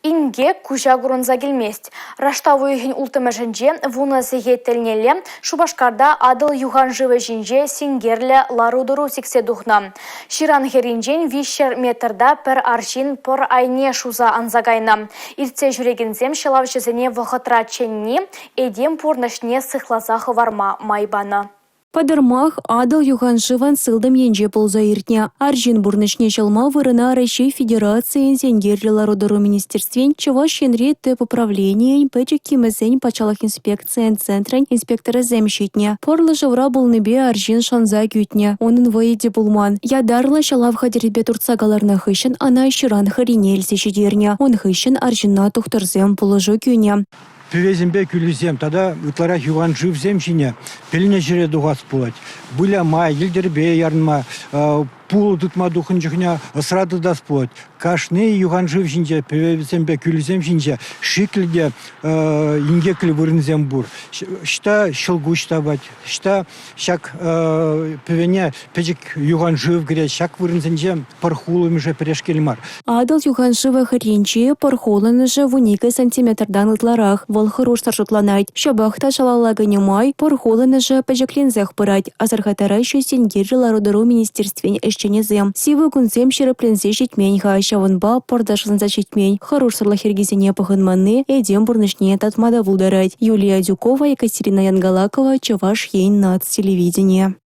Инге кужа гурунза келмест. Раштаву үйін ултымы жінже вуны зеге тілнелі Шубашкарда адыл юған живы жінже сингерлі ларудыру сіксе дұхна. Ширан херинжен вишер метрда пір аршин пор айне шуза анзагайна. Ирце жүрегінзем шылавшызыне вғытра ченни, эдем пурнышне сықлазағы варма майбана. Падармах адал юхан живан сылдым енже полза иртне. Аржин бурнышне чалма вырына Россия Федерации зенгерлила родору министерствен чаваш енре те поправление пэчек кимэзень пачалах инспекция центрен инспектора земщитне. Порлы жавра булныбе аржин шанза кютне. Онын воеде булман. Ядарла шалав хадербе турцагаларна хыщен ана ширан харинель сечедерне. Он хыщен аржинна тухтарзем положу кюне. Певезембе күлізем, тада ұтлара юған жив земшіне, пеліне жүре дұғас болады. Бұляма, елдербе ярынма, пул тұтма дұқын жүхіне ысрады дас болады. Кашны юған жив жинже, певезембе күлізем жинже, шикліде ингеклі вырынзем бұр. Шта шылгуш табать, шта шак певене пежек юған жив гре, шак вырынзенже пархулым же перешкелмар. Адал юған жива харинчи пархулын же в унике сантиметрдан ытларах. Вол хорош саржутланайт. Шабахта шалалага немай, пархулын же пежеклензех пырать. Азархатара еще сенгерила родору министерствен эшченезем. Сивы кунзем шереплензе житменьха, шаванба пордашынза житмень. Хорош сарлахергизене пахынманы, эдем бурнышне татмада вулдарать. Юлия Дюкова, Екатерина Янгалакова, Чаваш Ейн Нац телевидение.